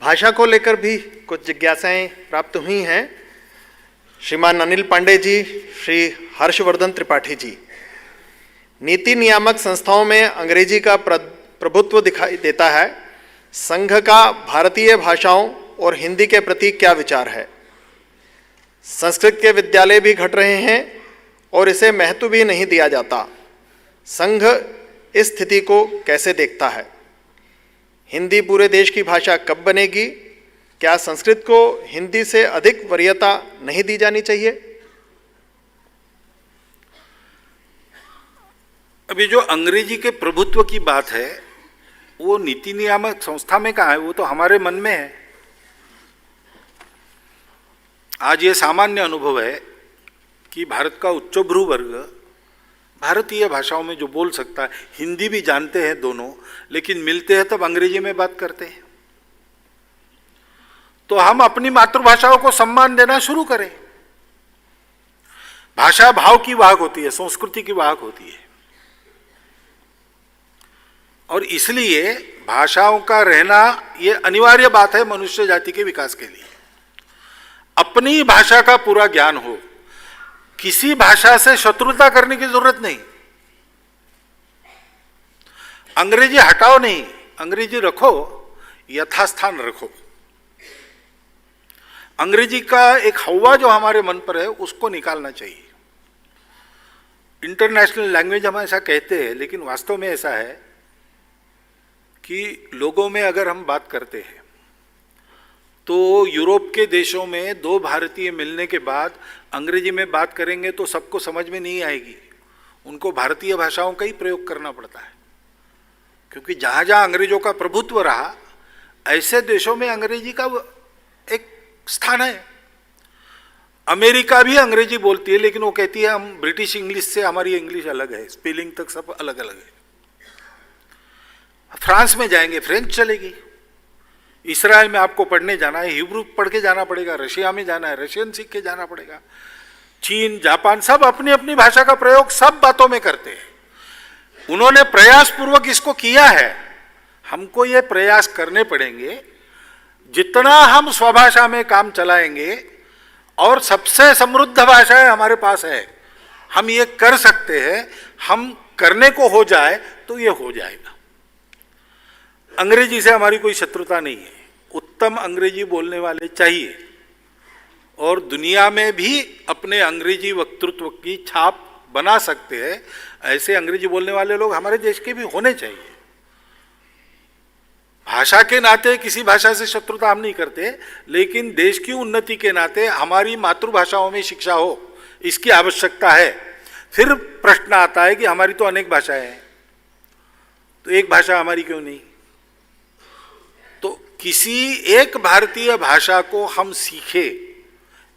भाषा को लेकर भी कुछ जिज्ञासाएं प्राप्त हुई हैं। श्रीमान अनिल पांडे जी, श्री हर्षवर्धन त्रिपाठी जी, नीति नियामक संस्थाओं में अंग्रेजी का प्रभुत्व दिखाई देता है। संघ का भारतीय भाषाओं और हिंदी के प्रति क्या विचार है? संस्कृत के विद्यालय भी घट रहे हैं और इसे महत्व भी नहीं दिया जाता। संघ इस स्थिति को कैसे देखता है? हिंदी पूरे देश की भाषा कब बनेगी? क्या संस्कृत को हिंदी से अधिक वरीयता नहीं दी जानी चाहिए? अभी जो अंग्रेजी के प्रभुत्व की बात है वो नीति नियामक संस्था में कहाँ है, वो तो हमारे मन में है। आज ये सामान्य अनुभव है कि भारत का उच्चभ्रू वर्ग भारतीय भाषाओं में जो बोल सकता है, हिंदी भी जानते हैं दोनों, लेकिन मिलते हैं तब अंग्रेजी में बात करते हैं। तो हम अपनी मातृभाषाओं को सम्मान देना शुरू करें। भाषा भाव की वाहक होती है, संस्कृति की वाहक होती है, और इसलिए भाषाओं का रहना यह अनिवार्य बात है मनुष्य जाति के विकास के लिए। अपनी भाषा का पूरा ज्ञान हो, किसी भाषा से शत्रुता करने की जरूरत नहीं। अंग्रेजी हटाओ नहीं, अंग्रेजी रखो, यथास्थान रखो। अंग्रेजी का एक हवा जो हमारे मन पर है उसको निकालना चाहिए। इंटरनेशनल लैंग्वेज हम ऐसा कहते हैं, लेकिन वास्तव में ऐसा है कि लोगों में अगर हम बात करते हैं तो यूरोप के देशों में दो भारतीय मिलने के बाद अंग्रेजी में बात करेंगे तो सबको समझ में नहीं आएगी। उनको भारतीय भाषाओं का ही प्रयोग करना पड़ता है, क्योंकि जहाँ जहाँ अंग्रेजों का प्रभुत्व रहा ऐसे देशों में अंग्रेजी का एक स्थान है। अमेरिका भी अंग्रेजी बोलती है, लेकिन वो कहती है हम ब्रिटिश इंग्लिश से, हमारी इंग्लिश अलग है, स्पेलिंग तक सब अलग अलग है। फ्रांस में जाएंगे फ्रेंच चलेगी। इसराइल में आपको पढ़ने जाना है, हिब्रू पढ़ के जाना पड़ेगा। रशिया में जाना है, रशियन सीख के जाना पड़ेगा। चीन, जापान, सब अपनी अपनी भाषा का प्रयोग सब बातों में करते हैं। उन्होंने प्रयास पूर्वक इसको किया है, हमको ये प्रयास करने पड़ेंगे। जितना हम स्वभाषा में काम चलाएंगे, और सबसे समृद्ध भाषाएं हमारे पास है, हम ये कर सकते हैं, हम करने को हो जाए तो ये हो जाएगा। अंग्रेजी से हमारी कोई शत्रुता नहीं है, उत्तम अंग्रेजी बोलने वाले चाहिए, और दुनिया में भी अपने अंग्रेजी वक्तृत्व की छाप बना सकते हैं। ऐसे अंग्रेजी बोलने वाले लोग हमारे देश के भी होने चाहिए। भाषा के नाते किसी भाषा से शत्रुता हम नहीं करते, लेकिन देश की उन्नति के नाते हमारी मातृभाषाओं में शिक्षा हो, इसकी आवश्यकता है। फिर प्रश्न आता है कि हमारी तो अनेक भाषाएं हैं, तो एक भाषा हमारी क्यों नहीं? तो किसी एक भारतीय भाषा को हम सीखे,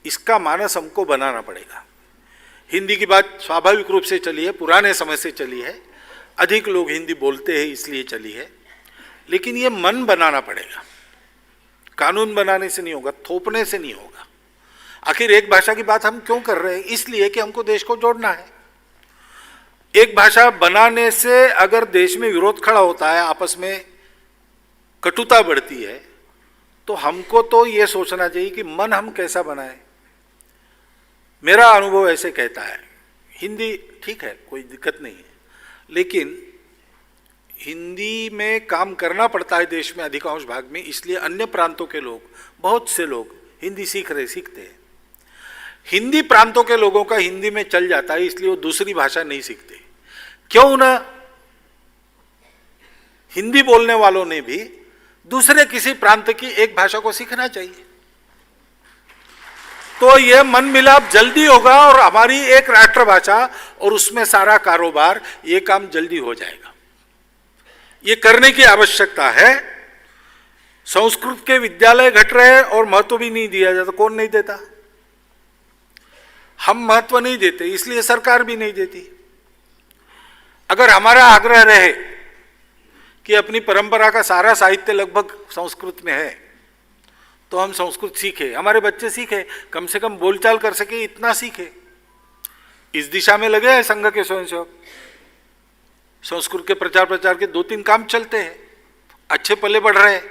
इसका मानस हमको बनाना पड़ेगा। हिंदी की बात स्वाभाविक रूप से चली है, पुराने समय से चली है, अधिक लोग हिंदी बोलते हैं इसलिए चली है, लेकिन ये मन बनाना पड़ेगा। कानून बनाने से नहीं होगा, थोपने से नहीं होगा। आखिर एक भाषा की बात हम क्यों कर रहे हैं? इसलिए कि हमको देश को जोड़ना है। एक भाषा बनाने से अगर देश में विरोध खड़ा होता है, आपस में कटुता बढ़ती है, तो हमको तो ये सोचना चाहिए कि मन हम कैसा बनाएं। मेरा अनुभव ऐसे कहता है, हिंदी ठीक है, कोई दिक्कत नहीं है, लेकिन हिंदी में काम करना पड़ता है देश में अधिकांश भाग में, इसलिए अन्य प्रांतों के लोग, बहुत से लोग हिंदी सीखते हैं। हिंदी प्रांतों के लोगों का हिंदी में चल जाता है, इसलिए वो दूसरी भाषा नहीं सीखते। क्यों ना हिंदी बोलने वालों ने भी दूसरे किसी प्रांत की एक भाषा को सीखना चाहिए, तो यह मन मिलाप जल्दी होगा और हमारी एक राष्ट्रभाषा और उसमें सारा कारोबार, ये काम जल्दी हो जाएगा। ये करने की आवश्यकता है। संस्कृत के विद्यालय घट रहे हैं और महत्व भी नहीं दिया जाता। कौन नहीं देता? हम महत्व नहीं देते, इसलिए सरकार भी नहीं देती। अगर हमारा आग्रह रहे कि अपनी परंपरा का सारा साहित्य लगभग संस्कृत में है, तो हम संस्कृत सीखे, हमारे बच्चे सीखे, कम से कम बोलचाल कर सके, इतना सीखे। इस दिशा में लगे हैं संघ के स्वयंसेवक। संस्कृत के प्रचार के 2-3 काम चलते हैं, अच्छे पल्ले बढ़ रहे हैं।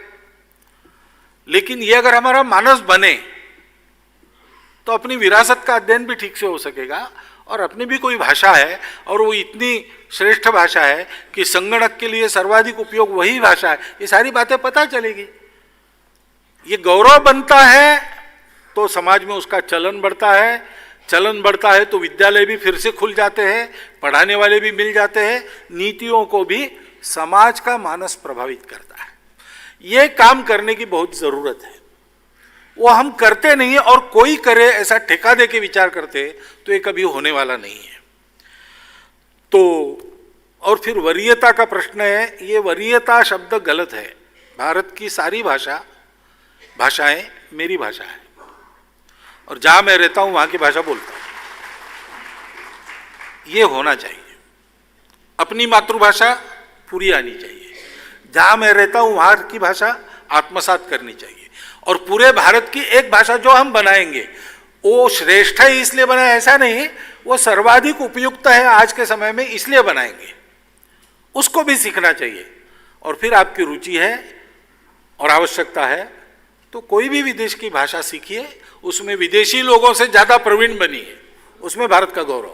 लेकिन ये अगर हमारा मानस बने तो अपनी विरासत का अध्ययन भी ठीक से हो सकेगा, और अपनी भी कोई भाषा है और वो इतनी श्रेष्ठ भाषा है कि संगणक के लिए सर्वाधिक उपयोग वही भाषा है, ये सारी बातें पता चलेगी। ये गौरव बनता है तो समाज में उसका चलन बढ़ता है, चलन बढ़ता है तो विद्यालय भी फिर से खुल जाते हैं, पढ़ाने वाले भी मिल जाते हैं, नीतियों को भी समाज का मानस प्रभावित करता है। ये काम करने की बहुत जरूरत है, वो हम करते नहीं है, और कोई करे ऐसा ठेका दे के विचार करते तो ये कभी होने वाला नहीं है। तो और फिर वरीयता का प्रश्न है, ये वरीयता शब्द गलत है। भारत की सारी भाषाएं मेरी भाषा है, और जहां मैं रहता हूं वहां की भाषा बोलता हूं, ये होना चाहिए। अपनी मातृभाषा पूरी आनी चाहिए, जहां मैं रहता हूं वहां की भाषा आत्मसात करनी चाहिए, और पूरे भारत की एक भाषा जो हम बनाएंगे वो श्रेष्ठ है इसलिए बनाए ऐसा नहीं, वो सर्वाधिक उपयुक्त है आज के समय में इसलिए बनाएंगे, उसको भी सीखना चाहिए। और फिर आपकी रुचि है और आवश्यकता है तो कोई भी विदेश की भाषा सीखिए, उसमें विदेशी लोगों से ज्यादा प्रवीण बनिए, उसमें भारत का गौरव है।